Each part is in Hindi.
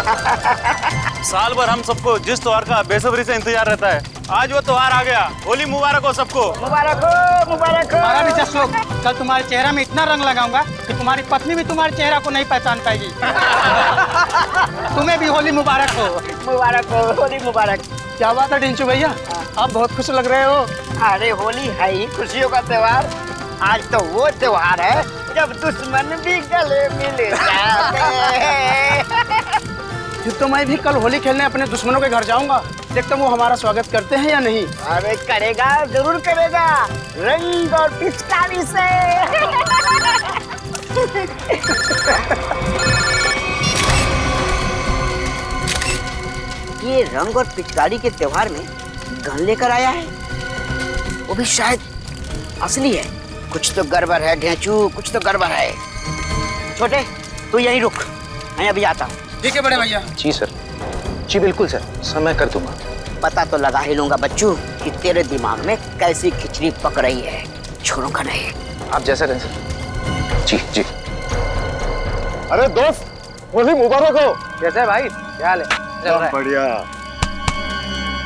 साल भर हम सबको जिस त्योहार का बेसब्री से इंतजार रहता है, आज वो त्योहार आ गया। होली मुबारक हो सबको। मुबारक हो, मुबारक हो। हमारा भी जश्न। कल तुम्हारे चेहरा में इतना रंग लगाऊंगा कि तुम्हारी पत्नी भी तुम्हारे चेहरा को नहीं पहचान पाएगी। तुम्हें भी होली मुबारक हो। मुबारक हो, होली मुबारक। क्या बात है डिंचू भैया, आप बहुत खुश लग रहे हो। अरे होली है ही खुशियों का त्योहार। आज तो वो त्योहार है जब दुश्मन भी गले मिल जाते हैं। फिर तो मैं भी कल होली खेलने अपने दुश्मनों के घर जाऊंगा, देखता हूँ वो हमारा स्वागत करते हैं या नहीं। अरे करेगा, जरूर करेगा, रंग और पिचकारी से। ये रंग और पिचकारी के त्योहार में गन लेकर आया है, वो भी शायद असली है। कुछ तो गड़बड़ है ढेंचू, कुछ तो गड़बड़ है। छोटे तू यहीं रुक, मैं अभी आता हूँ। ठीक है बड़े भैया। जी सर, जी बिल्कुल सर, समय कर दूंगा। पता तो लगा ही लूंगा बच्चू कि तेरे दिमाग में कैसी खिचड़ी पक रही है, छोड़ूंगा नहीं। आप जैसा कहें सर। जी जी। अरे दोस्त, होली मुबारक हो। कैसा है भाई, क्या हाल है? बढ़िया।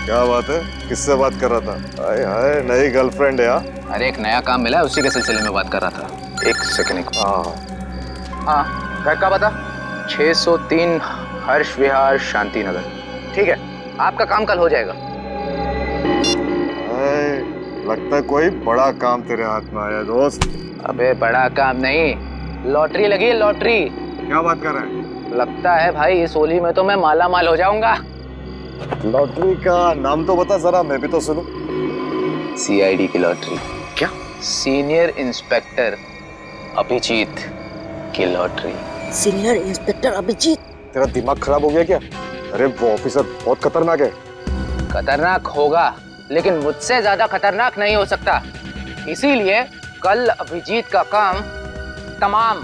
क्या बात है, किससे बात कर रहा था? हाय हाय, नई गर्लफ्रेंड है? अरे एक नया काम मिला है, उसी के सिलसिले में बात कर रहा था। एक सेकंड। हाँ, घर का पता 603 हर्ष विहार शांति नगर। ठीक है, आपका काम कल हो जाएगा। लगता है कोई बड़ा काम तेरे हाथ में आया दोस्त। अबे बड़ा काम नहीं, लॉटरी लगी है, लॉटरी। क्या बात कर रहे हैं? लगता है भाई इस होली में तो मैं माला माल हो जाऊंगा। लॉटरी का नाम तो बता जरा, मैं भी तो सुनूं। CID की लॉटरी। क्या? सीनियर इंस्पेक्टर अभिजीत की लॉटरी। Senior inspector Abhijit? तेरा दिमाग खराब हो गया क्या? अरे वो ऑफिसर बहुत खतरनाक है। खतरनाक होगा, लेकिन मुझसे ज्यादा खतरनाक नहीं हो सकता। इसीलिए कल अभिजीत का काम तमाम।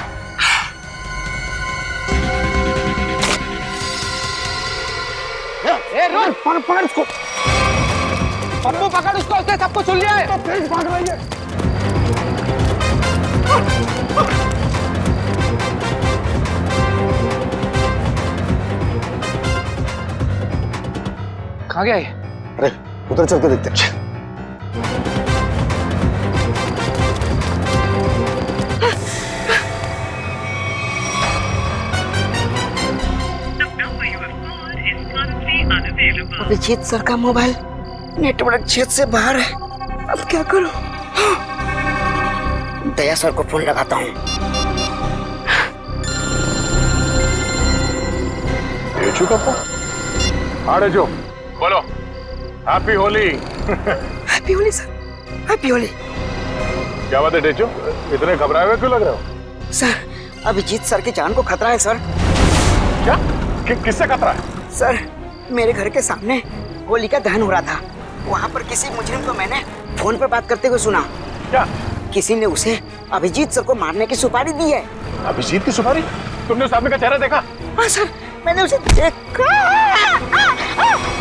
ए रुक, पकड़ उसको। पप्पू पकड़ उसको, उसने सबको सुन लिया है। तो तेज भाग रही है। कहाँ गया ये? अरे उधर चल के देखते हैं। अभिजीत सर का मोबाइल नेटवर्क क्षेत्र से बाहर है, अब क्या करूं? दया सर को फोन लगाता हूँ। डेचू का फोन? हाँ डेचू, बोलो। Happy Holi. Happy Holi sir, happy Holi. क्या बात है डेचू, इतने घबराए हुए क्यों लग रहे हो? सर, अभिजीत सर की जान को खतरा है सर। क्या? किससे खतरा है? सर, मेरे घर के सामने होली का दहन हो रहा था, वहाँ पर किसी मुजरिम को मैंने फोन पर बात करते हुए सुना। क्या? किसी ने उसे अभिजीत सर को मारने की सुपारी दी है। अभिजीत की सुपारी? तुमने उस आदमी का चेहरा देखा? हाँ सर, मैंने उसे देखा।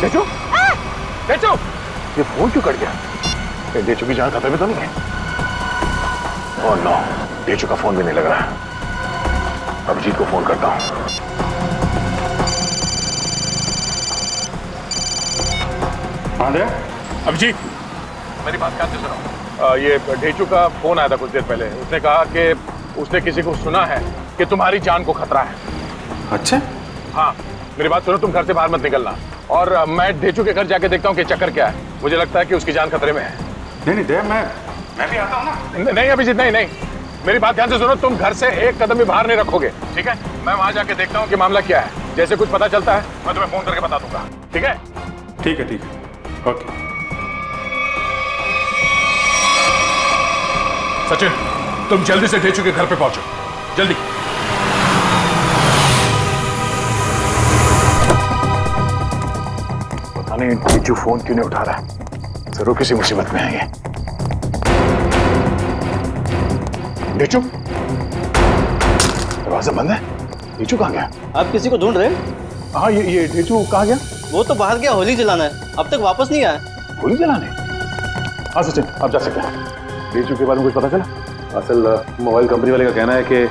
डेचू, डेचू, ये फोन क्यों कट गया? डेचू की जान खतरे में तो नहीं है? ओह नो, डेचू का फोन भी नहीं लग रहा है। अभिजीत को फोन करता हूँ। अभिजीत, मेरी बात ध्यान से सुनो। ये ढेचू का फोन आया था कुछ देर पहले। उसने कहा कि उसने किसी को सुना है कि तुम्हारी जान को खतरा है। अच्छा? हाँ, मेरी बात सुनो, तुम घर से बाहर मत निकलना। और मैं ढेचू के घर जाके देखता हूँ कि चक्कर क्या है। मुझे लगता है कि उसकी जान खतरे में है। नहीं दे, मैं भी आता हूँ ना। नहीं अभिजीत, नहीं, मेरी बात ध्यान से सुनो। तुम घर से एक कदम भी बाहर नहीं रखोगे, ठीक है? मैं वहां जाके देखता हूँ कि मामला क्या है। जैसे कुछ पता चलता है मैं तुम्हें फोन करके बता दूंगा, ठीक है? ठीक है, ओके। सचिन, तुम जल्दी से ढेचू के घर पे पहुंचो, जल्दी। पता नहीं ढेचू फोन क्यों नहीं उठा रहा है। जरूर किसी मुसीबत में है ये। ढेचू, दरवाजा बंद है। ढेचू कहाँ गया? आप किसी को ढूंढ रहे हैं? हाँ, ये ढेचू कहाँ गया? वो तो बाहर गया होली जलाना है, अब तक वापस नहीं आया। होली जलाने? हाँ सचिन, आप जा सकते हैं। ढेचू के बारे में कुछ पता चला? असल मोबाइल कंपनी वाले का कहना है कि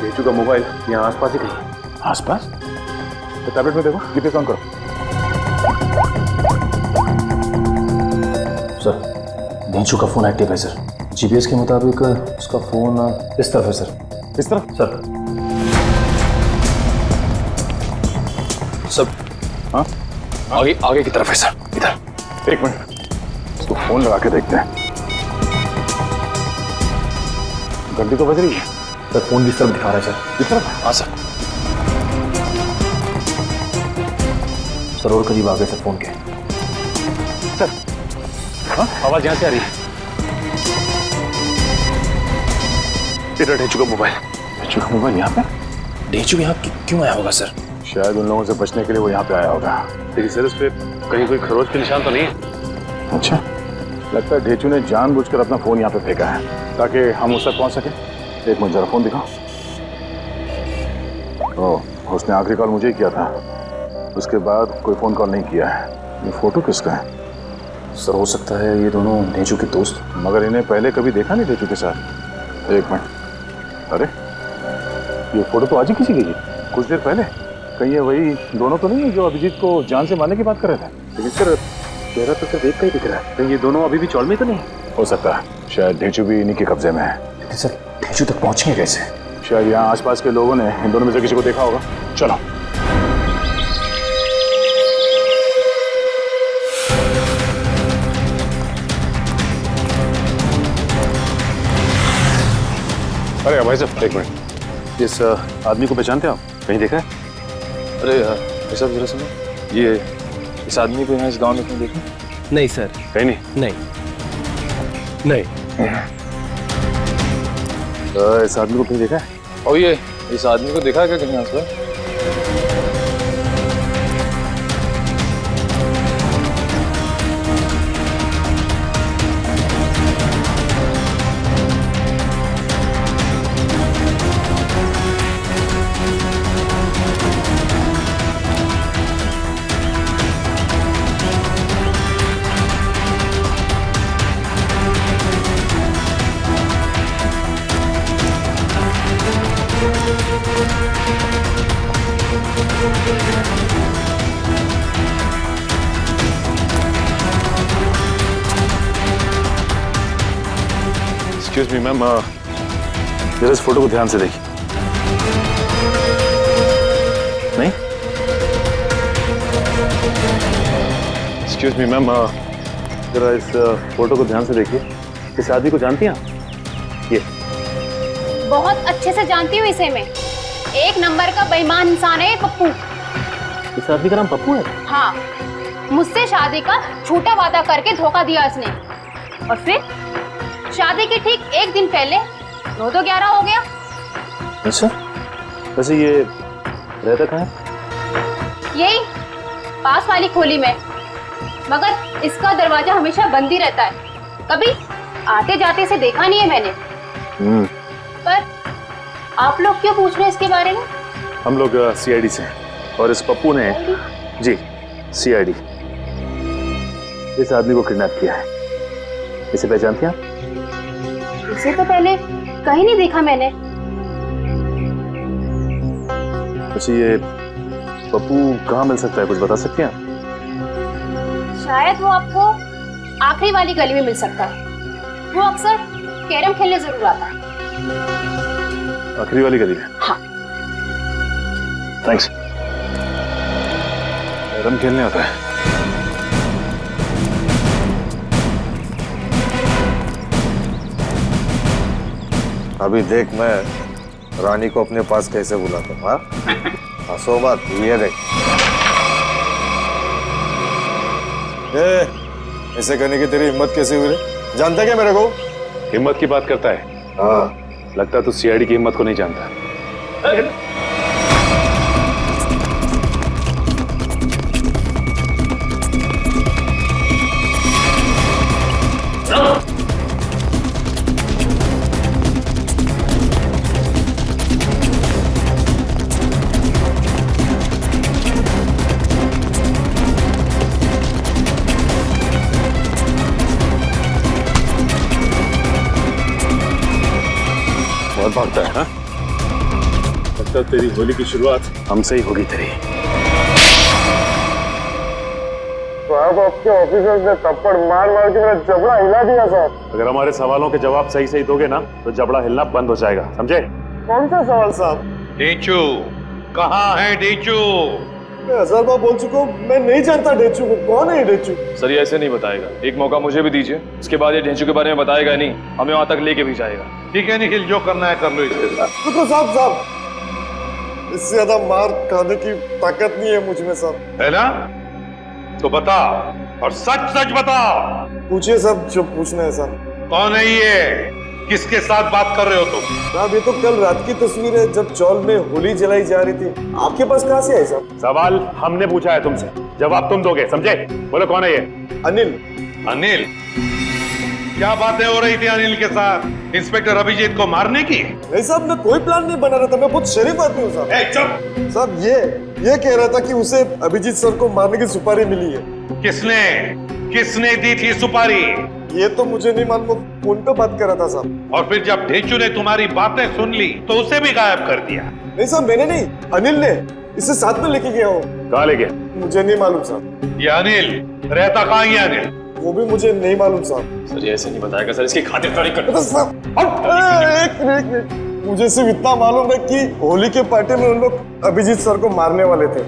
ढेचू का मोबाइल यहाँ आसपास ही कहीं है। आसपास? तो टैबलेट में देखो, जीपीएस ऑन करो। सर डेंचू का फोन एक्टिव है सर। जीपीएस के मुताबिक उसका फोन इस तरफ है सर। इस तरफ? सर सर हाँ आगे आगे की तरफ है सर, इधर। एक मिनट, इसको फोन लगा के देखते हैं। घंटी तो बज रही है सर। फोन भी इस तरफ दिखा रहा है सर। इस तरफ? हाँ सर। सर और करीब आ गए सर फोन के। सर हाँ, आवाज यहाँ से आ रही है। इधर डेंचू का मोबाइल। डेंचू का मोबाइल यहाँ पे? डेंचू यहाँ क्यों आया होगा सर? शायद उन लोगों से बचने के लिए वो यहाँ पे आया होगा। लेकिन सर इस पे कहीं कोई खरोच के निशान तो नहीं है? अच्छा, लगता है ढेचू ने जानबूझकर अपना फोन यहाँ पे फेंका है ताकि हम उस तक पहुँच सके। एक मिनट जरा फोन दिखाओ। ओह, उसने आखिरी कॉल मुझे ही किया था, उसके बाद कोई फोन कॉल नहीं किया है। ये फोटो किसका है? सर हो सकता है ये दोनों डेंचू के दोस्त। मगर इन्हें पहले कभी देखा नहीं ढेचू के साथ। एक मिनट, अरे ये फोटो तो आज ही किसी की है, कुछ देर पहले। कहीं ये वही दोनों तो नहीं है जो अभिजीत को जान से मारने की बात कर रहे थे? लेकिन सर चेहरा तो सिर्फ एक का ही दिख रहा है। कहीं ये दोनों अभी भी चौल में तो नहीं? हो सकता है, शायद ढेचू भी इन्हीं के कब्जे में है। लेकिन सर डेंचू तक पहुंचेंगे कैसे? शायद यहाँ आसपास के लोगों ने इन दोनों में से किसी को देखा होगा। चलो। अरे भाई साहब एक मिनट, इस आदमी को पहचानते हैं आप? कहीं देखा है? अरे भाई साहब जरा सुनो, ये इस आदमी को यहाँ इस गांव में कहीं देखा? नहीं सर। कहीं नहीं? नहीं। इस आदमी को कहीं देखा है? और ये इस आदमी को देखा है क्या कहीं आसपास? एक्सक्यूज मी मैम, जरा इस फोटो को ध्यान से देखिए। नहीं? एक्सक्यूज मी मैम, जरा इस फोटो को ध्यान से देखिए। इस आदमी को जानती हैं आप? ये बहुत अच्छे से जानती हूँ इसे मैं। एक नंबर का बेईमान इंसान है ये पप्पू। इस आदमी का नाम पप्पू है? हाँ, मुझसे शादी का झूठा वादा करके धोखा दिया इसने, और फिर शादी के ठीक एक दिन पहले 9 तो 11 हो गया। अच्छा, वैसे ये रहता कहाँ है? यही पास वाली खोली में, मगर इसका दरवाजा हमेशा बंद ही रहता है। कभी आते जाते से देखा नहीं है मैंने। पर आप लोग क्यों पूछ रहे हैं इसके बारे में? हम लोग सीआईडी से हैं, और इस पप्पू ने जी सीआईडी इस आदमी को किडनैप किया है। इसे पहचानती हैं आप? इसे तो पहले कहीं नहीं देखा मैंने। अच्छा, ये पप्पू कहाँ मिल सकता है, कुछ बता सकती हैं आप? शायद वो आपको आखिरी वाली गली में मिल सकता है। वो अक्सर कैरम खेलने जरूर आता है। आखिरी वाली गली में? हाँ। थैंक्स। कैरम खेलने आता है? अभी देख मैं रानी को अपने पास कैसे बुलाता हूँ। हाँ, हंसो मत, ये देख। ऐसे करने की तेरी हिम्मत कैसे हुई रे? जानता क्या मेरे को? हिम्मत की बात करता है? हाँ। लगता है तू सीआईडी की हिम्मत को नहीं जानता। भागता है। हाँ, लगता है तेरी होली की शुरुआत हमसे ही होगी तेरी। साहब आपके ऑफिसर्स ने थप्पड़ मार मार के मेरा जबड़ा हिला दिया साहब। अगर हमारे सवालों के जवाब सही सही दोगे ना तो जबड़ा हिलना बंद हो जाएगा, समझे? कौन सा सवाल साहब? डेचू कहाँ है डेचू? मैं 1000 बार बोल चुका हूँ, मैं नहीं जानता डेचू को। कौन है ये डेचू? सर ये ऐसे नहीं बताएगा, एक मौका मुझे भी दीजिए, इसके बाद ये ढेंचू के बारे में बताएगा नहीं, हमें वहां तक लेके भी जाएगा। ठीक है निखिल, जो करना है कर लो इसके साथ। रुको साहब, इससे ज्यादा मार खाने की ताकत नहीं है मुझ में साहब। है ना? तो बता और सच सच बता। पूछिए साहब जो पूछना है साहब। कौन है ये? किसके साथ बात कर रहे हो तुम? साहब ये तो कल रात की तस्वीर है जब चौल में होली जलाई जा रही थी। आपके पास कहाँ से आई साहब? सवाल हमने पूछा है तुमसे, जवाब तुम दोगे, समझे? बोलो कौन है ये? अनिल। अनिल? क्या बातें हो रही थी अनिल के साथ इंस्पेक्टर अभिजीत को मारने की? नहीं साहब, मैं कोई प्लान नहीं बना रहा था, मैं बहुत शरीफ आदमी हूँ साहब। चुप साहब ये कह रहा था कि उसे अभिजीत सर को मारने की सुपारी मिली है। किसने दी थी सुपारी? ये तो मुझे नहीं मालूम, फोन पे बात कर रहा था साहब। और फिर जब ढेंचू ने तुम्हारी बातें सुन ली तो उसे भी गायब कर दिया? नहीं साहब, मैंने नहीं, अनिल ने इसे साथ में लेके गया हूँ। कहाँ ले गया? मुझे नहीं मालूम साहब। ये अनिल रहता कहाँ है अनिल? वो भी मुझे नहीं मालूम साहब। सर ये ऐसे नहीं बताएगा सर, इसकी खातिरदारी कर। एक मिनट, मुझे सिर्फ इतना मालूम है कि होली के पार्टी में उन लोग अभिजीत सर को मारने वाले थे।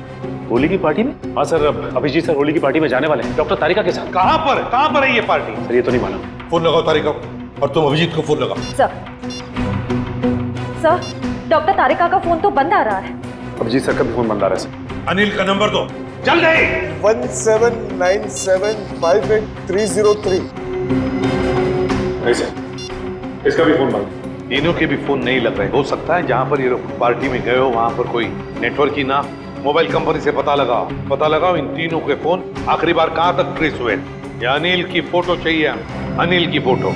होली की पार्टी में? हाँ सर, अभिजीत सर होली की पार्टी में जाने वाले हैं डॉक्टर तारिका के साथ। कहाँ पर है ये पार्टी? सर ये तो नहीं मालूम। फोन लगाओ तारिका और तुम अभिजीत को फोन लगाओ। सर डॉक्टर तारिका का फोन तो बंद आ रहा है। अभिजीत सर का भी फोन बंद आ रहा है सर। अनिल का नंबर दो जल्दी। 1797583003। नहीं सर, इसका भी फोन बंद। तीनों के भी फोन नहीं लग रहे। हो सकता है जहाँ पर ये लोग पार्टी में गए हो वहाँ पर कोई नेटवर्क ही ना। मोबाइल कंपनी से पता लगाओ इन तीनों के फोन आखिरी बार कहाँ तक ट्रेस हुए। या अनिल की फोटो चाहिए, अनिल की फोटो।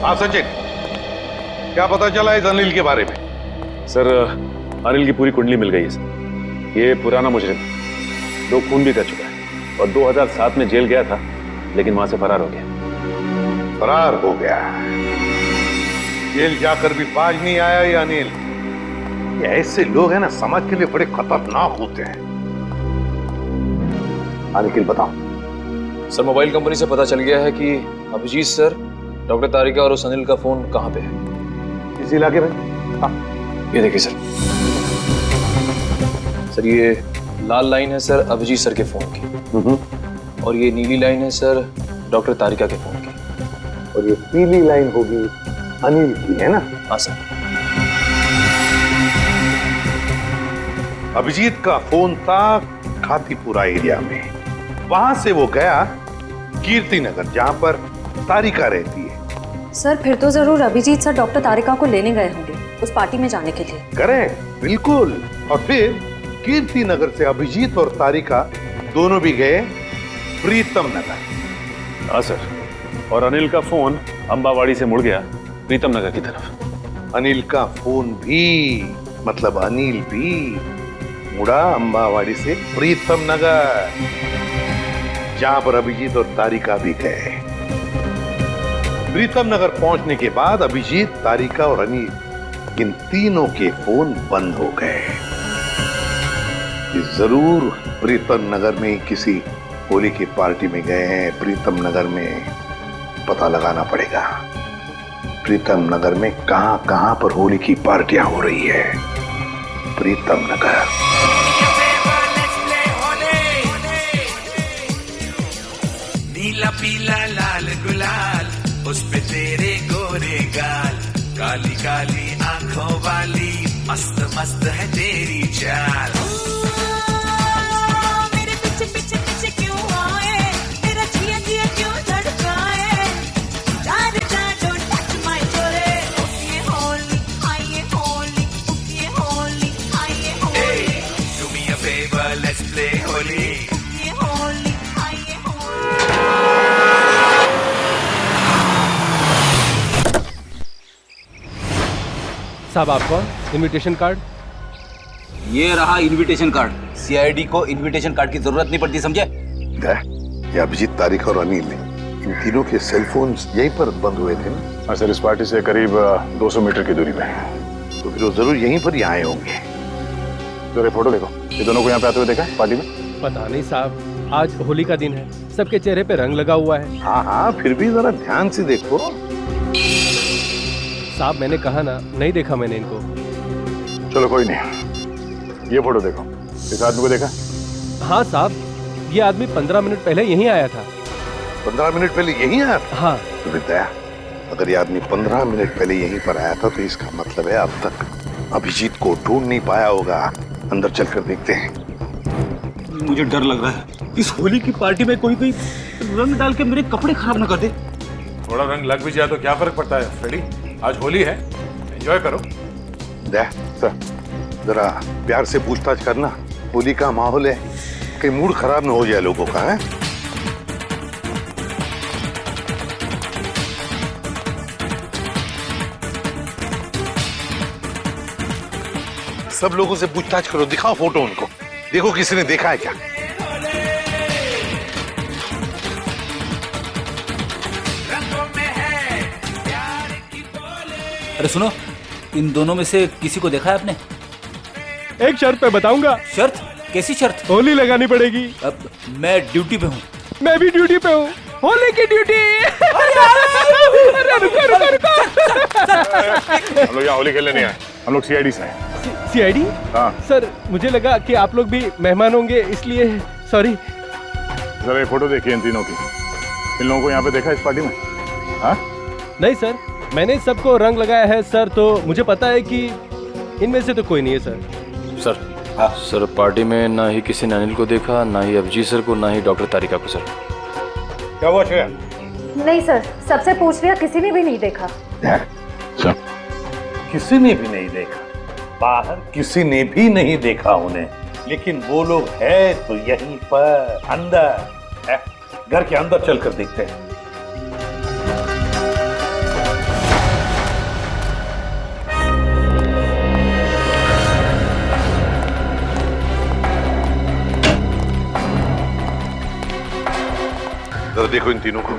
हाँ सचिन, क्या पता चला इस अनिल के बारे में? सर अनिल की पूरी कुंडली मिल गई है सर। ये पुराना मुजरिम, 2 खून भी कर चुका है और 2007 में जेल गया था, लेकिन वहां से फरार हो गया। जेल जाकर भी बाज नहीं आया ये अनिल। ये ऐसे लोग हैं ना, समाज के लिए बड़े खतरनाक होते हैं। निखिल बताओ। सर मोबाइल कंपनी से पता चल गया है कि अभिजीत सर, डॉक्टर तारिका और उस अनिल का फोन कहाँ पे है? इस इलाके में। हाँ ये देखिए सर, सर ये लाल लाइन है सर अभिजीत सर के फोन की, और ये नीली लाइन है सर डॉक्टर तारिका के फोन की, और ये पीली लाइन होगी अनिल की, है ना? हाँ सर। अभिजीत का फोन था खातीपुरा एरिया में। वहां से वो गया कीर्ति नगर, जहां पर तारिका रहती है। सर फिर तो जरूर अभिजीत सर डॉक्टर तारिका को लेने गए होंगे उस पार्टी में जाने के लिए। करें, बिल्कुल। और फिर कीर्ति नगर से अभिजीत और तारिका दोनों भी गए प्रीतम नगर। हाँ सर, और अनिल का फोन अंबावाड़ी से मुड़ गया प्रीतम नगर की तरफ। अनिल का फोन भी, मतलब अनिल भी मुड़ा अंबावाड़ी से प्रीतम नगर, जहां पर अभिजीत और तारिका भी गए। प्रीतम नगर पहुंचने के बाद अभिजीत, तारिका और अनिल, इन तीनों के फोन बंद हो गए। जरूर प्रीतम नगर में किसी होली की पार्टी में गए हैं। प्रीतम नगर में पता लगाना पड़ेगा, प्रीतम नगर में कहां पर होली की पार्टियां हो रही है। प्रीतम नगर। नीला पीला लाल गुलाल, उस पे तेरे गोरे गाल, काली काली आंखों वाली, मस्त मस्त है तेरी चाल। मेरे पीछे पीछे पीछे क्यों आए, तेरा जिया जिया क्यों धड़काए, जार जार don't touch my चोरे, ये होली, हाय ये होली, ये होली, हाय ये Holi. Do me a favor, let's play Holi, ये होली, हाय ये होली। साहब आप कौन? Invitation card? ये रहा इनविटेशन कार्ड। सीआईडी को इनविटेशन कार्ड की जरूरत नहीं पड़ती, समझे? ये अभिजीत, तारिक और अनिल, इन तीनों के सेलफोन यहीं पर बंद हुए थे ना? हाँ सर, इस पार्टी से करीब 200 मीटर की दूरी पे। तो फिर वो जरूर यहीं पर ही आए होंगे। जरा फोटो देखो, ये दोनों को यहाँ पे आते हुए देखा है पार्टी में? पता नहीं साहब, आज होली का दिन है, सबके चेहरे पे रंग लगा हुआ है। हाँ हाँ, फिर भी जरा ध्यान से देखो। साहब मैंने कहा ना, नहीं देखा मैंने इनको। चलो कोई नहीं, ये फोटो देखो, इस आदमी को देखा? हाँ साहब, ये आदमी 15 मिनट पहले यहीं आया था। 15 मिनट पहले यहीं आया था? हाँ। तो दया, अगर ये आदमी 15 मिनट पहले यहीं पर आया था तो इसका मतलब है अब तक अभिजीत को ढूंढ नहीं पाया होगा। अंदर चलकर देखते हैं। मुझे डर लग रहा है, इस होली की पार्टी में कोई रंग डाल के मेरे कपड़े खराब ना कर दे। थोड़ा रंग लग भी जाए तो क्या फर्क पड़ता है फ्रेडी, आज होली है, एंजॉय करो। दया सर, जरा प्यार से पूछताछ करना, होली का माहौल है, कहीं मूड खराब ना हो जाए लोगों का। है सब लोगों से पूछताछ करो, दिखाओ फोटो उनको, देखो किसी ने देखा है क्या। अरे सुनो, इन दोनों में से किसी को देखा है आपने? एक शर्त पे बताऊंगा। शर्त? कैसी शर्त? होली लगानी पड़ेगी। अब मैं ड्यूटी पे हूँ। मैं भी ड्यूटी पे हूँ, होली की ड्यूटी। हम लोग यहाँ होली खेलने नहीं आए, हम लोग सीआईडी से हैं। सीआईडी? हाँ सर, मुझे लगा कि आप लोग भी मेहमान होंगे, इसलिए सॉरी। जरा ये फोटो देखिए इन तीनों की, इन लोगों को यहाँ पे देखा इस पार्टी में? हाँ? नहीं सर, मैंने सबको रंग लगाया है सर, तो मुझे पता है कि इनमें से तो कोई नहीं है सर। सर सर, पार्टी में ना ही किसी ने अनिल को देखा, ना ही अभिजीत सर को, ना ही डॉक्टर तारिका को। सर क्या हुआ श्रेया? नहीं सर, सबसे पूछ लिया, किसी ने भी नहीं देखा। किसी ने भी नहीं देखा? बाहर किसी ने भी नहीं देखा उन्हें, लेकिन वो लोग है तो यहीं पर अंदर है। घर के अंदर चलकर देखते हैं। जरा देखो इन तीनों को,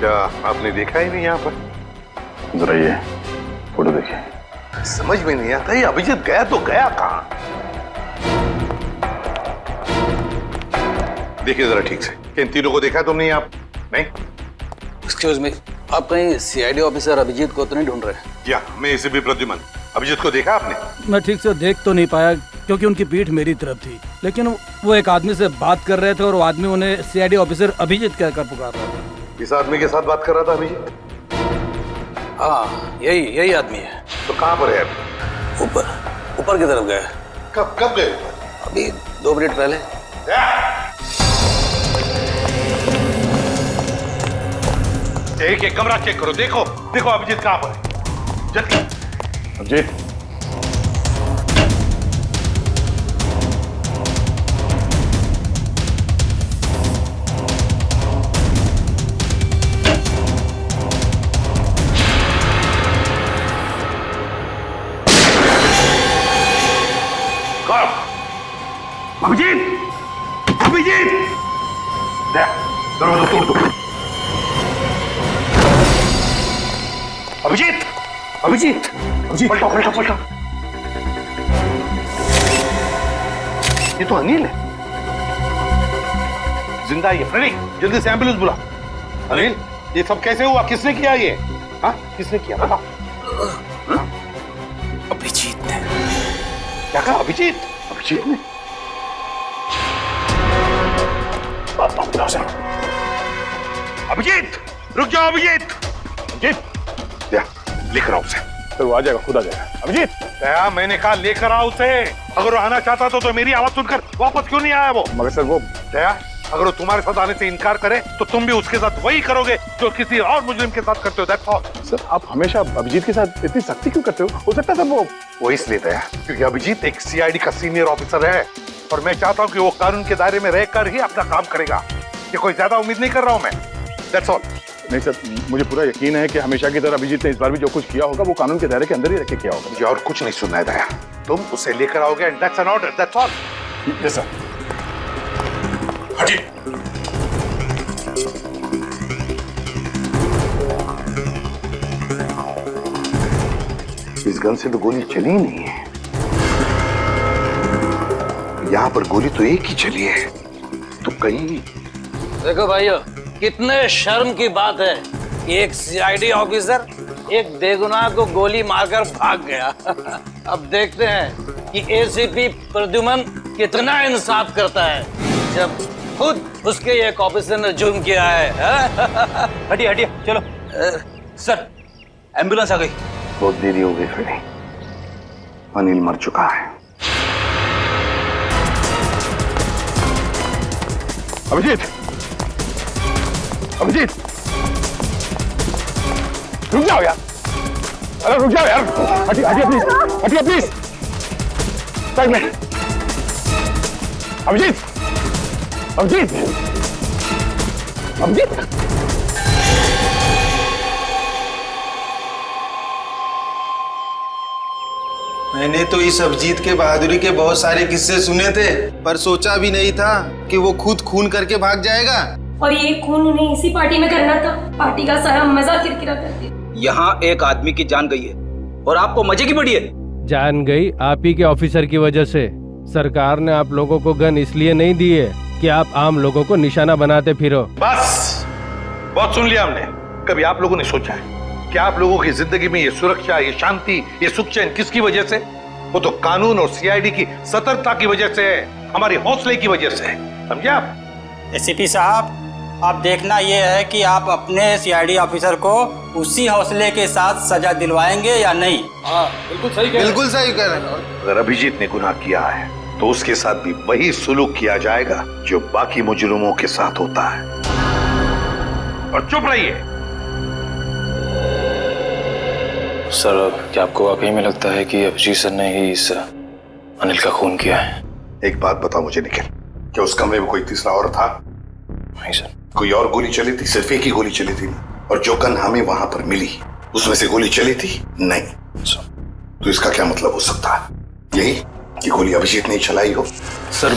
क्या आपने देखा ही नहीं यहाँ पर? जरा ये फोटो देखिए। समझ में नहीं आता ये अभिजीत गया तो गया कहाँ? देखिए जरा ठीक से, इन तीनों को देखा तुमने आप? नहीं? एक्सक्यूज मी, आप कहीं सीआईडी ऑफिसर अभिजीत को तो नहीं ढूंढ रहे? या मैं इसे भी प्रद्युमन, अभिजीत को देखा आपने? मैं ठीक से देख तो नहीं पाया क्योंकि उनकी पीठ मेरी तरफ थी, लेकिन वो एक आदमी से बात कर रहे थे और वो आदमी उन्हें सीआईडी ऑफिसर अभिजीत कहकर पुकार रहा था। इस आदमी के साथ बात कर रहा था अभिजीत? हाँ, यही आदमी है। तो कहाँ पर है? ऊपर की तरफ गए। कब गए? अभी 2 मिनट पहले। एक कमरा चेक करो, देखो अभिजीत कहाँ पर है। जल्दी। अभिजीत, अभिजीत, दरवाजा तोड़ दो। अभिजीत, पलटो। ये तो अनिल है, जिंदा है ये। फ्रेडी, जल्दी से एम्बुलेंस बुला। अनिल, ये सब कैसे हुआ? किसने किया ये? हाँ, किसने किया बता। अभिजीत ने। क्या कहा? अभिजीत ने? अभिजीत, रुक जाओ अभिजीत। लेकर आओ उसे। तो वो आ जाएगा, खुद आ जाएगा। अभिजीत, मैंने कहा लेकर आओ उसे। अगर वो आना चाहता तो मेरी आवाज सुनकर वापस क्यों नहीं आया वो? मगर सर वो दया, अगर वो तुम्हारे साथ आने से इनकार करे तो तुम भी उसके साथ वही करोगे जो किसी और मुजरिम के साथ करते हो। That's all. सर, आप हमेशा अभिजीत के साथ इतनी सख्ती क्यों करते हो सकता है वो इसलिए दया क्योंकि अभिजीत एक सीआईडी का सीनियर ऑफिसर है और मैं चाहता हूँ कि वो कानून के दायरे में रहकर ही अपना काम करेगा। ये कोई ज्यादा उम्मीद नहीं कर रहा हूँ मैं। That's all. नहीं सर, मुझे पूरा यकीन है कि हमेशा की तरह अभिजीत ने इस बार भी जो कुछ किया होगा वो कानून के दायरे के अंदर ही रख के किया होगा। मुझे और कुछ नहीं सुनना है दया, तुम उसे लेकर आओगे and that's an order, that's all. Yes sir. हटिए। इस गन से तो गोली चली ही नहीं है। यहाँ पर गोली तो एक ही चली है, तो कहीं देखो भाइयों, कितने शर्म की बात है कि एक सीआईडी ऑफिसर एक बेगुनाह को गोली मारकर भाग गया। अब देखते हैं कि एसीपी प्रद्युमन कितना इंसाफ करता है जब खुद उसके एक ऑफिसर ने जुर्म किया है। हटिए हटिए, चलो। सर, एम्बुलेंस आ गई। बहुत देरी हो गई फिर, अनिल मर चुका है। अभिजीत, अभिजीत, रुक जाओ यार, अरे रुक जाओ यार, हटिए हटिए प्लीज, हटिए प्लीज, साइड में। अभिजीत, अभिजीत, अभिजीत। मैंने तो इस अभिजीत के बहादुरी के बहुत सारे किस्से सुने थे, पर सोचा भी नहीं था कि वो खुद खून करके भाग जाएगा। और ये खून उन्हें इसी पार्टी में करना था। पार्टी का सारा मजा किरकिरा कर दिया। यहाँ एक आदमी की जान गई है और आपको मजे की पड़ी है। जान गई आप ही के ऑफिसर की वजह से। सरकार ने आप लोगों को गन इसलिए नहीं दी है कि आप आम लोगों को निशाना बनाते फिरो। बस, बहुत सुन लिया हमने। कभी आप लोगों ने सोचा है कि आप लोगों की जिंदगी में ये सुरक्षा, ये शांति, ये सुख चैन किसकी वजह से? वो तो कानून और सीआईडी की सतर्कता की वजह से है, हमारे हौसले की वजह से, समझे आप? एसीपी साहब, अब देखना ये है कि आप अपने सीआईडी ऑफिसर को उसी हौसले के साथ सजा दिलवाएंगे या नहीं। हाँ, बिल्कुल सही कह रहे हैं। बिल्कुल सही कह रहे हैं। अगर अभिजीत ने गुनाह किया है तो उसके साथ भी वही सुलूक किया जाएगा जो बाकी मुजरिमों के साथ होता है। और चुप रहिए। सर, क्या आपको वाकई में लगता है कि अभिजीत सर ने ही इस अनिल का खून किया है? एक बात बताओ मुझे निखिल, क्या उस कमरे में कोई तीसरा और था? नहीं सर। कोई और गोली चली थी? सिर्फ एक ही गोली चली थी ना? और जो गन हमें वहां पर मिली उसमें से गोली चली थी? नहीं। तो इसका क्या मतलब हो सकता है? यही कि गोली अभिजीत ने चलाई हो? सर,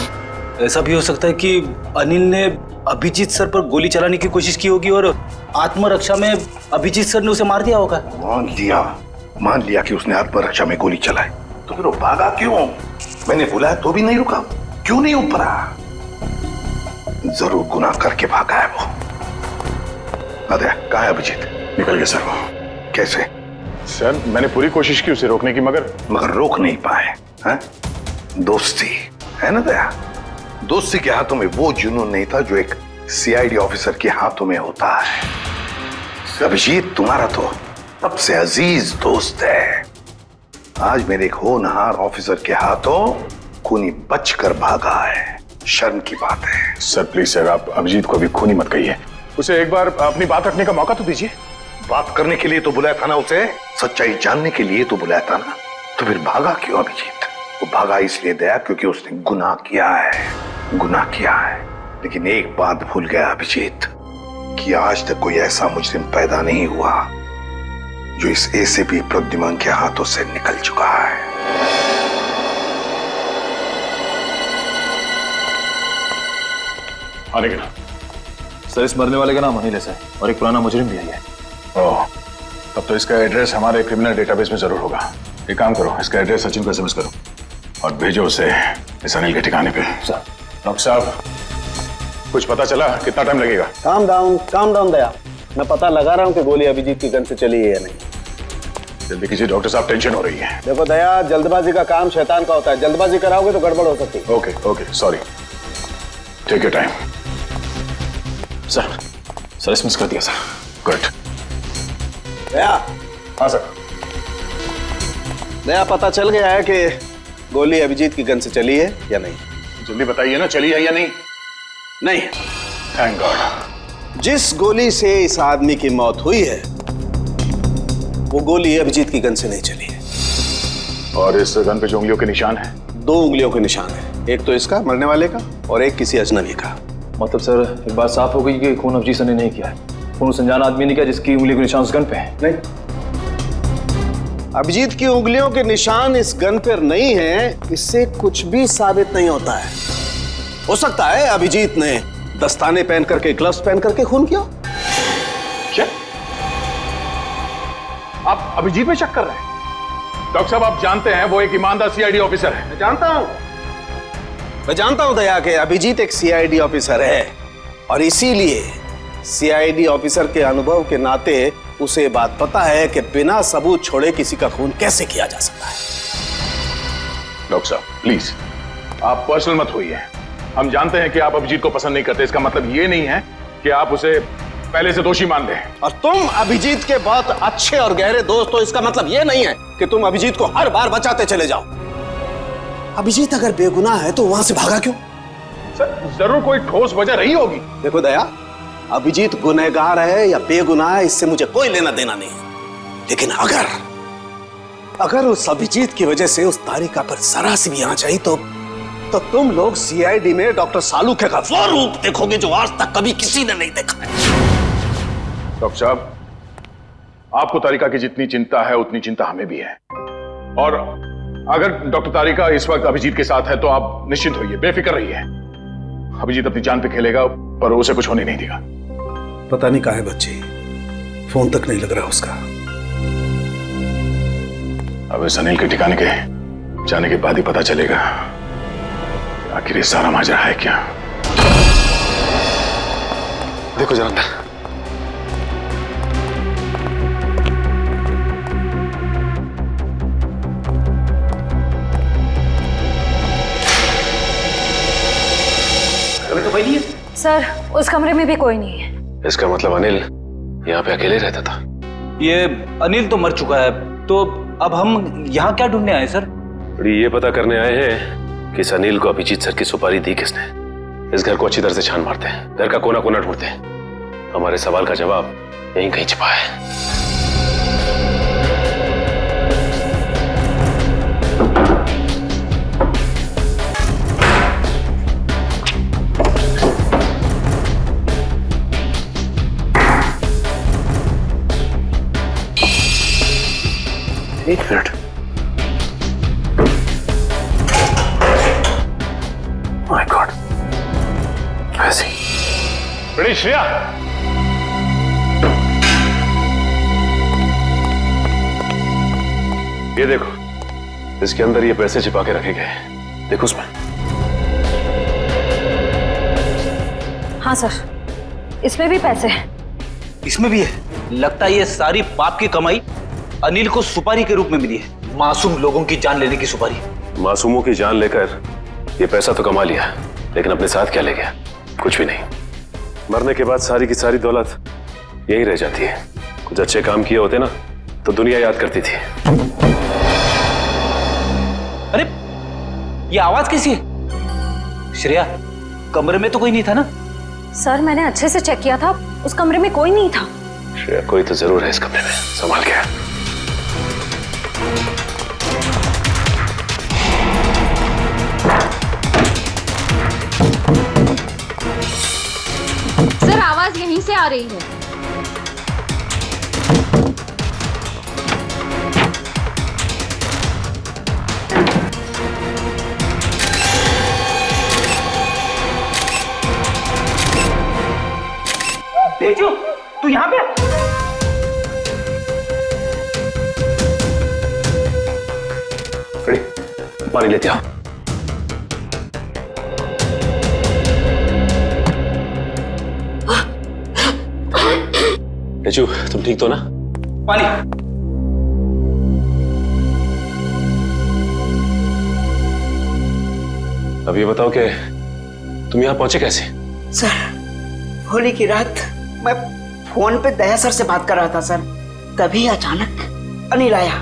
ऐसा भी हो सकता है कि अनिल ने अभिजीत सर पर गोली चलाने की कोशिश की होगी और आत्मरक्षा में अभिजीत सर ने उसे मार दिया होगा। मान लिया कि उसने आत्मरक्षा में गोली चलाई, तो फिर वो भागा क्यों? मैंने बुलाया तो भी नहीं रुका, क्यों नहीं ऊपरा? जरूर गुनाह करके भागा है वो। अरे कहाँ है अभिजीत? निकल गया सर वो। कैसे? सर, मैंने पूरी कोशिश की उसे रोकने की, मगर रोक नहीं पाए। हैं? दोस्ती है ना दया? दोस्ती के हाथों में वो जुनून नहीं था जो एक सीआईडी ऑफिसर के हाथों में होता है। अभिजीत तुम्हारा तो सबसे अजीज दोस्त है। आज मेरे एक होनहार ऑफिसर के हाथों खूनी बचकर भागा है। शर्म की बात है। सर प्लीज सर, आप अभिजीत को अभी खूनी मत कहिए, उसे एक बार अपनी बात रखने का मौका तो दीजिए। बात करने के लिए तो बुलाया था ना उसे, सच्चाई जानने के लिए तो बुलाया था ना, तो फिर भागा क्यों अभिजीत? वो भागा इसलिए दया क्योंकि उसने गुनाह किया है, गुनाह किया है। लेकिन एक बात भूल गया अभिजीत कि आज तक कोई ऐसा मुजरिम पैदा नहीं हुआ जो इस एसीपी प्रद्युमन के हाथों से निकल चुका है। आने के नाम सर, इस मरने वाले का नाम अनिल है और एक पुराना मुजरिम भी है। ओह, तब तो इसका एड्रेस हमारे क्रिमिनल डेटाबेस में जरूर होगा। एक काम करो, इसका एड्रेस सचिन को एसएमएस करो और भेजो उसे इस अनिल के ठिकाने पे। सर। डॉक्टर साहब, कुछ पता चला? कितना टाइम लगेगा? काम डाउन दया, मैं पता लगा रहा हूँ कि गोली अभिजीत की गन से चली है या नहीं। जल्दी कीजिए डॉक्टर साहब, टेंशन हो रही है। देखो दया, जल्दबाजी का काम शैतान का होता है। जल्दबाजी कराओगे तो गड़बड़ हो सकती है। Okay, sorry. Take your time. Sir SMS कर दिया सर। गुड। दया। हाँ सर। दया, पता चल गया है कि गोली अभिजीत की गन से चली है या नहीं? जल्दी बताइए ना, चली है या नहीं? नहीं। Thank God. जिस गोली से इस आदमी की मौत हुई है वो गोली अभिजीत की गन से नहीं चली है। और इस गन पे जो उंगलियों के निशान हैं? 2 उंगलियों के निशान है, एक तो इसका मरने वाले का और एक किसी अजनबी का। मतलब सर, एक बात साफ हो गई कि खून अभिजीत सर ने नहीं किया है। फोन उस अनजान आदमी ने किया जिसकी उंगली के निशान उस गन पे है। नहीं, अभिजीत की उंगलियों के निशान इस गन पर नहीं है, इससे कुछ भी साबित नहीं होता है। हो सकता है अभिजीत ने दस्ताने पहन करके, ग्लव्स पहन करके खून किया। क्या आप अभिजीत में शक कर रहे हैं? डॉक्टर साहब, आप जानते हैं वो एक ईमानदार सीआईडी ऑफिसर है। मैं जानता हूं दया के अभिजीत एक सीआईडी ऑफिसर है, और इसीलिए सीआईडी ऑफिसर के अनुभव के नाते उसे बात पता है कि बिना सबूत छोड़े किसी का खून कैसे किया जा सकता है। डॉक्टर साहब प्लीज, आप पर्सनल मत होइए। हम जानते हैं कि आप अभिजीत को पसंद नहीं करते, इसका मतलब ये नहीं है कि आप उसे पहले से दोषी मान लें। और तुम अभिजीत के बहुत अच्छे और गहरे दोस्त हो, इसका मतलब ये नहीं है कि तुम अभिजीत को हर बार बचाते चले जाओ। अभिजीत अगर बेगुनाह है तो वहां से भागा क्यों? सर, जरूर कोई ठोस वजह रही होगी। देखो दया, अभिजीत गुनहगार है या बेगुनाह है, इससे मुझे कोई लेना देना नहीं है। लेकिन अगर उस अभिजीत की वजह से उस तारिका पर जरा सी भी आंच आई तो तुम लोग सीआईडी में डॉक्टर सालूखे का वो रूप देखोगे जो आज तक कभी किसी ने नहीं देखा है। डॉक्टर साहब, आपको तारिका की जितनी चिंता है उतनी चिंता हमें भी है। और अगर डॉक्टर तारिका इस वक्त अभिजीत के साथ है तो आप निश्चिंत होइए, बेफिक्र रहिए। अभिजीत अपनी जान पे खेलेगा, पर उसे कुछ होने नहीं देगा। पता नहीं कहाँ है बच्ची, फोन तक नहीं लग रहा उसका। अब इस अनिल के ठिकाने के जाने के बाद ही पता चलेगा आखिर ये सारा माजरा है क्या। देखो जरा अंदर। अभी तो कोई नहीं है सर, उस कमरे में भी कोई नहीं है। इसका मतलब अनिल यहाँ पे अकेले रहता था। ये अनिल तो मर चुका है, तो अब हम यहाँ क्या ढूंढने आए सर? ये पता करने आए हैं कि इस अनिल को अभिजीत सर की सुपारी दी किसने। इस घर को अच्छी तरह से छान मारते हैं, घर का कोना कोना ढूंढते हैं। हमारे सवाल का जवाब यहीं कहीं छिपा है। एक मिनट, माय गॉड, ऐसी बड़ी श्रेया, ये देखो, इसके अंदर ये पैसे छिपा के रखे गए हैं। देखो उसमें। हाँ सर, इसमें भी पैसे हैं। इसमें भी है। लगता है ये सारी पाप की कमाई अनिल को सुपारी के रूप में मिली है। मासूम लोगों की जान लेने की सुपारी। मासूमों की जान लेकर ये पैसा तो कमा लिया, लेकिन अपने साथ क्या ले गया? कुछ भी नहीं। मरने के बाद सारी की सारी दौलत यही रह जाती है। कुछ अच्छे काम किए होते ना तो दुनिया याद करती थी। अरे ये आवाज कैसी है? श्रेया, कमरे में तो कोई नहीं था ना? सर, मैंने अच्छे से चेक किया था, उस कमरे में कोई नहीं था। श्रेया, कोई तो जरूर है इस कमरे में, संभाल के। सर, आवाज यहीं से आ रही है। तेजू, तू यहाँ पे? पानी लेते आओ। तेजू, तुम ठीक तो ना? पानी। अब ये बताओ कि तुम यहाँ पहुंचे कैसे? सर, होली की रात मैं फोन पे दया सर से बात कर रहा था सर, तभी अचानक अनिल आया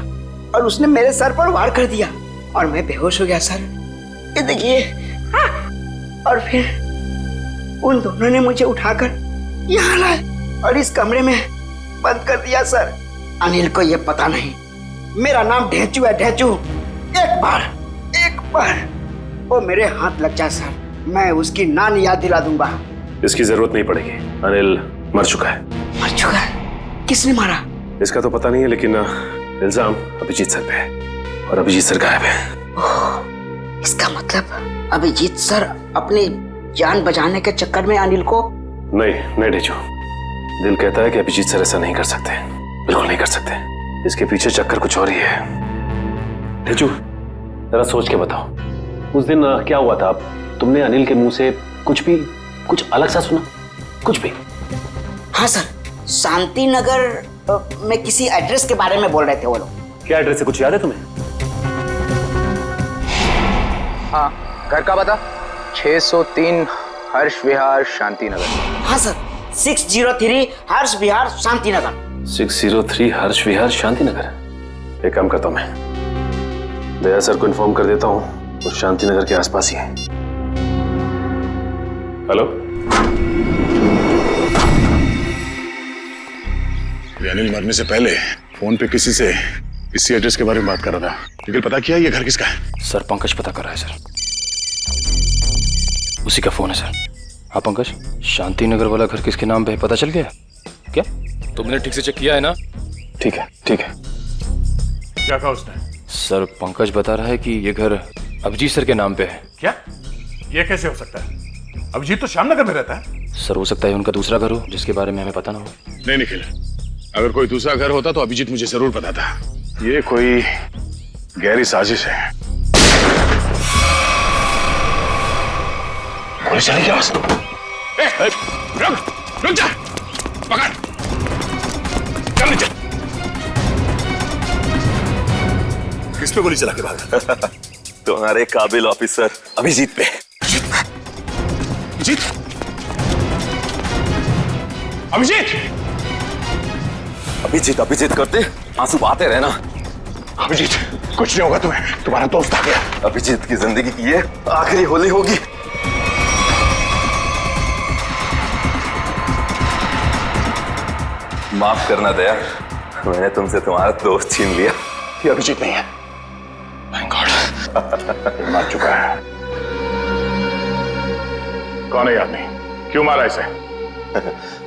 और उसने मेरे सर पर वार कर दिया और मैं बेहोश हो गया सर। ये देखिए। और फिर उन दोनों ने मुझे उठाकर यहाँ लाए और इस कमरे में बंद कर दिया सर। अनिल को ये पता नहीं मेरा नाम ढेंचू है, ढेंचू। एक बार वो मेरे हाथ लग जाए सर, मैं उसकी नानी याद दिला दूंगा। इसकी जरूरत नहीं पड़ेगी, अनिल मर चुका है। मर चुका है? किसने मारा? इसका तो पता नहीं है, लेकिन इल्जाम अभिजीत सर पे है और अभिजीत सर गायब है। इसका मतलब अभिजीत सर अपनी जान बचाने के चक्कर में अनिल को... नहीं ढेचू, दिल कहता है कि अभिजीत सर ऐसा नहीं कर सकते, बिल्कुल नहीं कर सकते। इसके पीछे चक्कर कुछ और ही है। ढेचू, जरा सोच के बताओ, उस दिन क्या हुआ था? तुमने अनिल के मुंह से कुछ अलग सा सुना? कुछ भी? हाँ सर, शांति नगर में किसी एड्रेस के बारे में बोल रहे थे वो लोग। क्या एड्रेस है, कुछ याद है तुम्हें? हाँ, घर का पता 603 हर्ष विहार शांति नगर। हाँ सर, 603 हर्ष विहार शांति नगर। 603 हर्ष विहार शांति नगर। एक काम करता हूं, मैं दया सर को इन्फॉर्म कर देता हूं, और शांति नगर के आसपास ही है। हेलो, अनिल मरने से पहले फोन पे किसी से इसी एड्रेस के बारे में बात कर रहा था। लेकिन पता किया ये घर किसका है? सर पंकज पता कर रहा है सर, उसी का फोन है सर। हाँ पंकज, शांति नगर वाला घर किसके नाम पे है पता चल गया क्या? तुमने ठीक से चेक किया है ना? ठीक है ठीक है। क्या कहा उसने? सर पंकज बता रहा है कि ये घर अभिजीत सर के नाम पे है। क्या? ये कैसे हो सकता है? अभिजीत तो श्यामनगर में रहता है। सर हो सकता है उनका दूसरा घर हो जिसके बारे में हमें पता ना हो। नहीं निखिल, अगर कोई दूसरा घर होता तो अभिजीत मुझे जरूर पता था। ये कोई गहरी साजिश है। पुलिस चली क्या? रुक जा, पकड़, चल नीचे। किस पे गोली चला के भागा? तुम्हारे काबिल ऑफिसर अभिजीत पे। अभिजीत? अभिजीत? अभिजीत अभिजीत करते आंसू बहाते रहना। अभिजीत, कुछ नहीं होगा तुम्हें, तुम्हारा दोस्त आ गया। अभिजीत की जिंदगी की ये आखिरी होली होगी। माफ करना दया, मैंने तुमसे तुम्हारा दोस्त छीन लिया। ये अभिजीत नहीं है। Thank God. मार चुका है। कौन है आदमी? क्यों मारा इसे?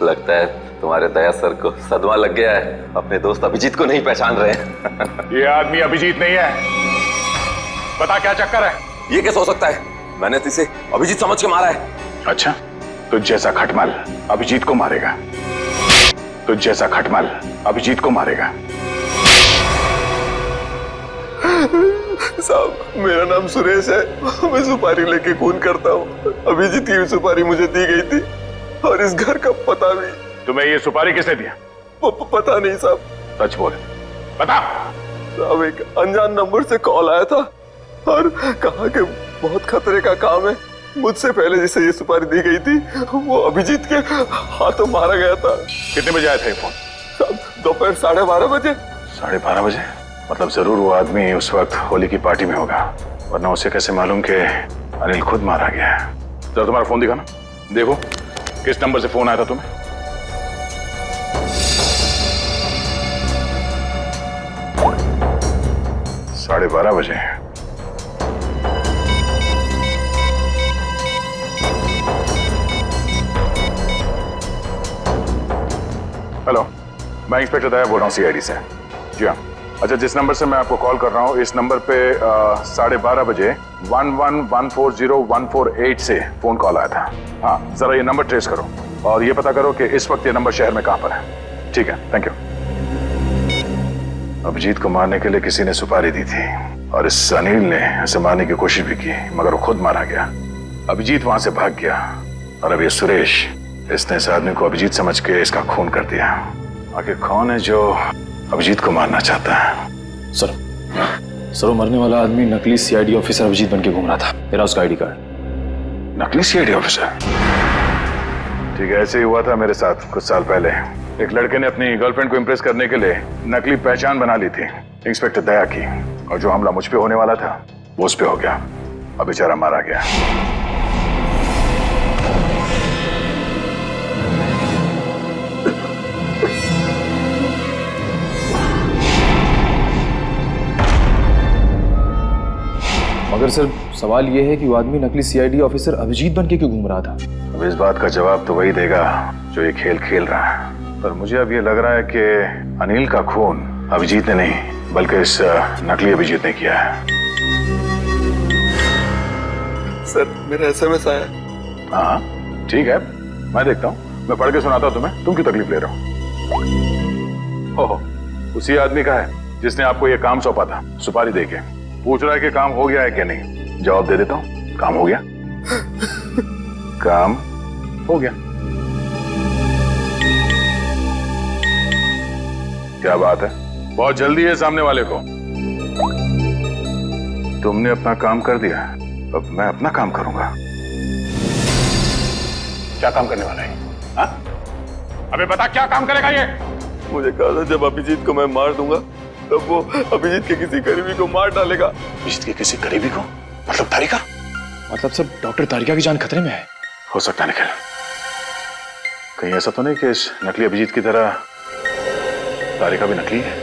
लगता है तुम्हारे दया सर को सदमा लग गया है, अपने दोस्त अभिजीत को नहीं पहचान रहे हैं। ये आदमी अभिजीत नहीं है। बता क्या चक्कर है? ये कैसे हो सकता है? मैंने तो इसे अभिजीत समझ के मारा है। अच्छा, तुझ जैसा खटमल अभिजीत को मारेगा। तुझ जैसा खटमल अभिजीत को मारेगा। साहब, मेरा नाम सुरेश है, मैं सुपारी लेके खून करता हूँ। अभिजीत की सुपारी मुझे दी गई थी और इस घर का पता भी। तुम्हें ये सुपारी किसने दिया? पता नहीं साहब। सच बोल, बता। साहब, एक अनजान नंबर से कॉल आया था और कहा कि बहुत खतरे का काम है। मुझसे पहले जिसे ये सुपारी दी गई थी वो अभिजीत के हाथों मारा गया था। कितने बजे आया था ये फोन? साहब, दोपहर 12:30 बजे। 12:30 बजे? मतलब जरूर वो आदमी उस वक्त होली की पार्टी में होगा, वरना उसे कैसे मालूम कि अनिल खुद मारा गया है? जरा तुम्हारा फोन दिखाना, देखो किस नंबर से फोन आया था तुम्हें। साढ़े 12 बजे। हेलो, मैं इंस्पेक्टर दया बोल रहा हूँ सीआईडी से। जी हाँ। अच्छा, जिस नंबर से मैं आपको कॉल कर रहा हूँ, इस नंबर पे 12:30 बजे 11140148 से फोन कॉल आया था। हाँ, जरा ये नंबर ट्रेस करो और ये पता करो कि इस वक्त ये नंबर शहर में कहाँ पर है। ठीक है, थैंक यू। अभिजीत को मारने के लिए किसी ने सुपारी दी थी और इस अनिल ने इसे मारने की कोशिश भी की, मगर वो खुद मारा गया। अभिजीत वहां से भाग गया और अब ये सुरेश, इसने इस आदमी को अभिजीत समझ के इसका खून कर दिया। आखिर कौन है जो अभिजीत को मारना चाहता है? सर वो मरने वाला आदमी नकली सीआईडी ऑफिसर अभिजीत बन के घूम रहा था। मेरा उसका आईडी कार्ड। नकली सीआईडी ऑफिसर? ठीक है, ऐसे ही हुआ था मेरे साथ कुछ साल पहले। एक लड़के ने अपनी गर्लफ्रेंड को इम्प्रेस करने के लिए नकली पहचान बना ली थी, इंस्पेक्टर दया की, और जो हमला मुझ पे होने वाला था वो उस पे हो गया। अब बेचारा मारा गया। मगर सर सवाल ये है कि वो आदमी नकली सीआईडी ऑफिसर अभिजीत बन के क्यों घूम रहा था? अब इस बात का जवाब तो वही देगा जो ये खेल खेल रहा है। पर मुझे अब ये लग रहा है कि अनिल का खून अभिजीत ने नहीं बल्कि इस नकली अभिजीत ने किया है। सर मेरा एसएमएस आया। हाँ ठीक है, मैं देखता हूँ, मैं पढ़ के सुनाता हूँ तुम्हें, तुम क्यों तकलीफ ले रहे हो? ओहो, उसी आदमी का है जिसने आपको ये काम सौंपा था, सुपारी देके पूछ रहा है कि काम हो गया है कि नहीं। जवाब दे देता हूँ, काम हो गया। काम हो गया। क्या बात है, बहुत जल्दी है सामने वाले को। तुमने अपना काम कर दिया, अब मैं अपना काम करूंगा। क्या काम करने वाला है? हाँ? अबे बता, क्या काम करेगा ये? मुझे कहा था जब अभिजीत को मैं मार दूंगा तब वो अभिजीत के किसी करीबी को मार डालेगा। अभिजीत के किसी करीबी को? मतलब तारिका? मतलब सब डॉक्टर तारिका की जान खतरे में है। हो सकता है निखिल, कहीं ऐसा तो नहीं कि इस नकली अभिजीत की तरह तारिका भी नकली है?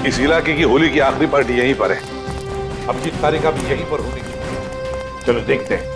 इस इलाके की होली की आखिरी पार्टी यहीं पर है। अभिजीत तारिका भी यहीं पर होली। चलो देखते हैं।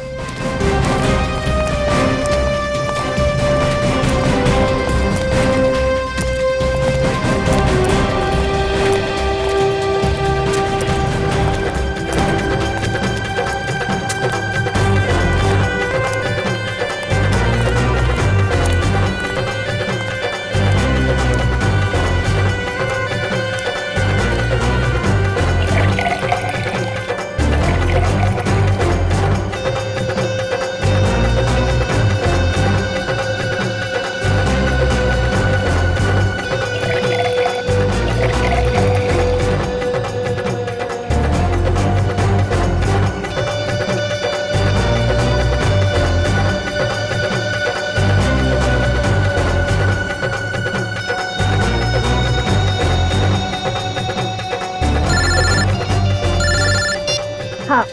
हाँ,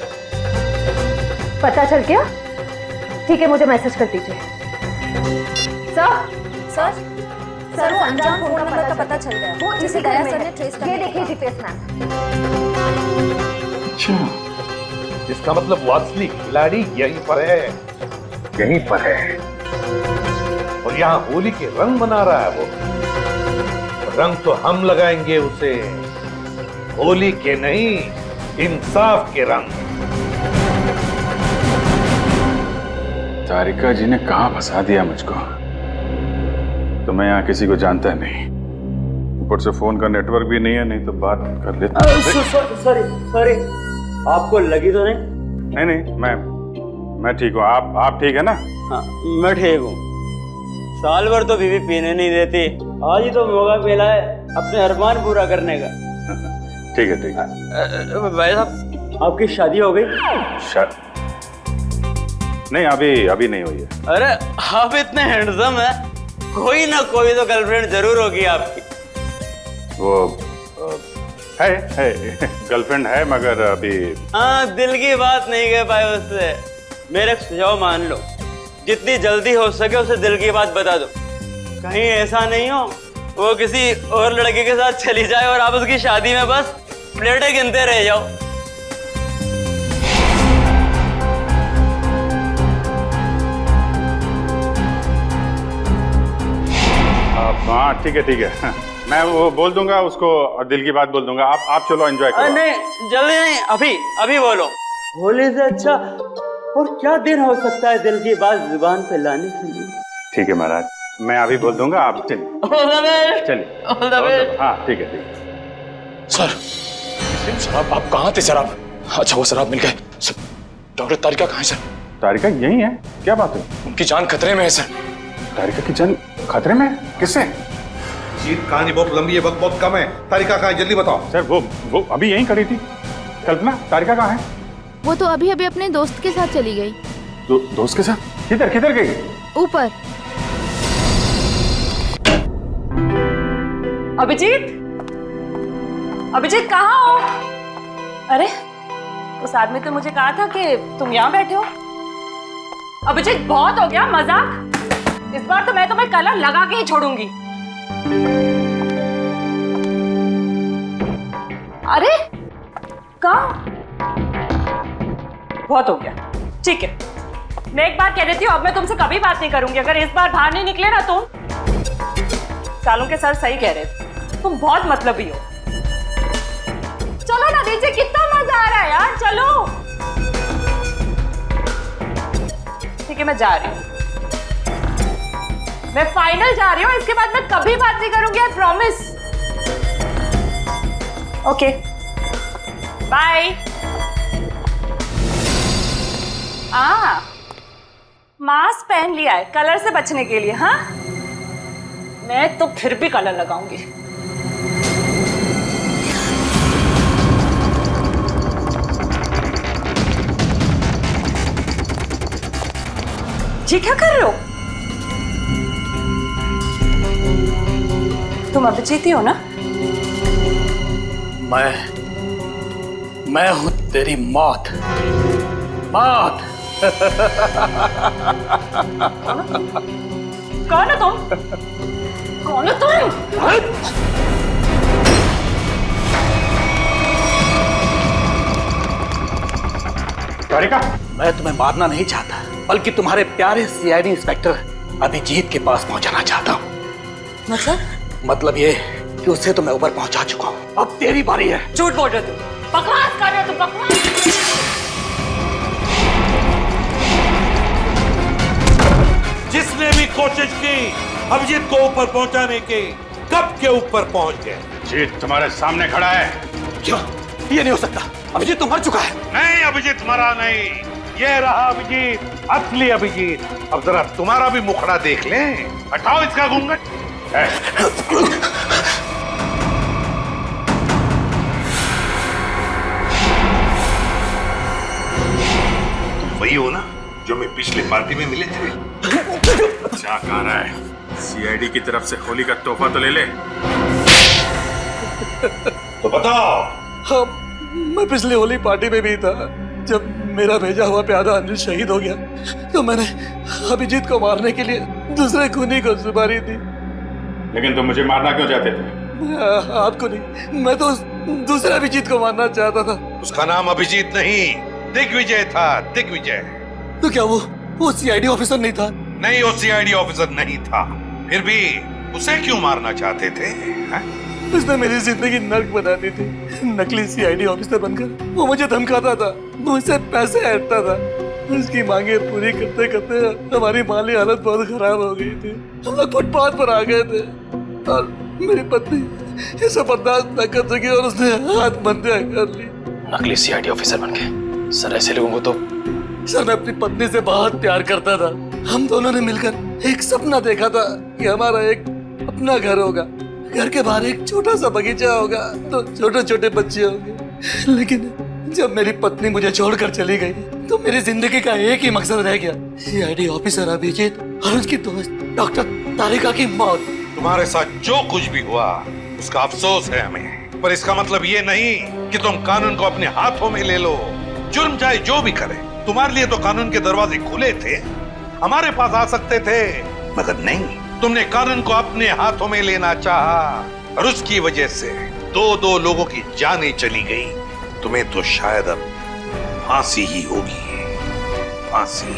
पता चल गया? ठीक है, मुझे मैसेज कर दीजिए। सर वो अनजान फोन नंबर का पता चल गया, वो जिसे दया सर ने ट्रेस कर। ये देखिए जीपीएस मैप। अच्छा, इसका मतलब वो असली खिलाड़ी यहीं पर है, यहीं पर है। और यहाँ होली के रंग बना रहा है वो। रंग तो हम लगाएंगे उसे, होली के नहीं, इंसाफ के रंग। तारिका जी ने कहां फंसा दिया मुझको? तो मैं यहाँ किसी को जानता नहीं, ऊपर से फोन का नेटवर्क भी नहीं है, नहीं तो बात कर लेता। सॉरी, आपको लगी तो नहीं? नहीं, मैं ठीक हूँ। आप ठीक है ना? हाँ, मैं ठीक हूँ। साल भर तो बीवी पीने नहीं देती, आज ही तो मौका मिला है अपने अरमान पूरा करने का। ठीक है। भाई साहब, आपकी शादी हो गई? नहीं, अभी नहीं हुई है। अरे आप इतने हैंडसम है, कोई ना कोई तो गर्लफ्रेंड जरूर होगी आपकी। वो है गर्लफ्रेंड है, मगर अभी। हाँ, दिल की बात नहीं कह पाए उससे। मेरे सुझाव मान लो, जितनी जल्दी हो सके उसे दिल की बात बता दो। कहीं ऐसा नहीं हो वो किसी और लड़के के साथ चली जाए और आप उसकी शादी में बस प्लेटें गिनते रह जाओ। हाँ ठीक है, मैं वो बोल दूंगा उसको, दिल की बात बोल दूंगा। आप चलो एंजॉय करो। नहीं, जल्दी नहीं, अभी बोलो। होली से अच्छा और क्या दिन हो सकता है दिल की बात जुबान पे लाने के लिए? ठीक है महाराज, मैं अभी बोल दूंगा, आप चलिए। हाँ ठीक है। सर शराब, आप कहाँ थे सर? आप अच्छा, वो शराब मिल गए सर। डॉक्टर तारिका कहाँ है सर? तारिका यही है, क्या बात है? उनकी जान खतरे में है सर। तारिका की जान खतरे में है? किससे? जीत, कहानी बहुत लंबी है, वक्त बहुत कम है। तारिका कहाँ है, जल्दी बताओ। सर वो अभी यहीं खड़ी थी। कल्पना, तारिका कहाँ है? वो तो अभी अभी अपने दोस्त के साथ चली गई। दोस्त के साथ? किधर गई? ऊपर। अभिजीत कहाँ हो? अरे उस आदमी तो मुझे कहा था कि तुम यहाँ बैठे हो। अभिजीत बहुत हो गया मजाक। इस बार तो मैं तुम्हें कलर लगा के ही छोड़ूंगी। अरे कहाँ? बहुत हो गया, ठीक है। मैं एक बार कह देती हूँ, अब मैं तुमसे कभी बात नहीं करूंगी अगर इस बार बाहर नहीं निकले ना तुम। सालों के सर सही कह रहे थे, तुम बहुत मतलबी हो। चलो ना नीचे, कितना मजा आ रहा है यार, चलो। ठीक है मैं जा रही हूँ, मैं फाइनल जा रही हूँ। इसके बाद मैं कभी बात नहीं करूंगी, I promise. Okay bye. Mask पहन लिया है कलर से बचने के लिए। हाँ मैं तो फिर भी कलर लगाऊंगी। जी क्या कर रहे हो तुम? अभिजीत ही हो ना? मैं हूं तेरी मौत। मौत। कौन हो तुम? कौन हो तुम? तारिका, मैं तुम्हें मारना नहीं चाहता, बल्कि तुम्हारे प्यारे सीआईडी इंस्पेक्टर अभिजीत के पास पहुंचाना चाहता हूं। मतलब ये कि उसे तो मैं ऊपर पहुंचा चुका हूं, अब तेरी बारी है। झूठ बोल रहे हो तुम, बकवास कर रहे हो तुम, बकवास। जिसने भी कोशिश की अभिजीत को ऊपर पहुंचाने की, कब के ऊपर पहुंच गए। जीत तुम्हारे सामने खड़ा है। क्यों? ये नहीं हो सकता, अभिजीत तो मर चुका है। नहीं, अभिजीत मरा नहीं, ये रहा अभिजीत, असली अभिजीत। अब जरा तुम्हारा भी मुखड़ा देख लें। हटाओ इसका घूंघट। तुम वही हो ना जो मैं पिछली पार्टी में मिले थे? क्या कह रहा है? सीआईडी की तरफ से होली का तोहफा तो ले ले। तो बताओ। हाँ, मैं पिछली होली पार्टी में भी था। जब मेरा भेजा हुआ प्यादा अनिल शहीद हो गया तो मैंने अभिजीत को मारने के लिए दूसरे खूनी को सुपारी दी। लेकिन तुम मुझे मारना क्यों चाहते थे? आपको नहीं, मैं तो दूसरे अभिजीत को मारना चाहता था। उसका नाम अभिजीत नहीं, दिग्विजय था, दिग्विजय। तो क्या वो सीआईडी ऑफिसर नहीं था? नहीं, वो सीआईडी ऑफिसर नहीं था। फिर भी उसे क्यों मारना चाहते थे? उसने मेरी जिंदगी नर्क बना दी थी। नकली सीआईडी ऑफिसर बनकर वो मुझे धमकाता था, मुझसे पैसे ऐंठता था। उसकी मांगे पूरी करते करते हमारी माली हालत बहुत खराब हो गई थी। हम लोग फुटपाथ पर आ गए थे और मेरी पत्नी इसे बर्दाश्त न कर सकी और उसने आत्महत्या कर ली। नकली सीआईडी ऑफिसर बन गए। सर ऐसे लोगों को तो। सर मैं अपनी पत्नी से बहुत प्यार करता था। हम दोनों ने मिलकर एक सपना देखा था कि हमारा एक अपना घर होगा, घर के बाहर एक छोटा सा बगीचा होगा, तो छोटे छोटे बच्चे होंगे। लेकिन जब मेरी पत्नी मुझे छोड़कर चली गई तो मेरी जिंदगी का एक ही मकसद रह गया, सीआईडी ऑफिसर अभिजीत और उसकी दोस्त डॉक्टर तारिका की मौत। तुम्हारे साथ जो कुछ भी हुआ उसका अफसोस है हमें, पर इसका मतलब ये नहीं कि तुम कानून को अपने हाथों में ले लो। जुर्म चाहे जो भी करे, तुम्हारे लिए तो कानून के दरवाजे खुले थे, हमारे पास आ सकते थे, मगर नहीं, तुमने कानून को अपने हाथों में लेना चाहा और उसकी वजह से दो लोगों की जानें चली गई। तुम्हें तो शायद अब फांसी ही होगी, फांसी।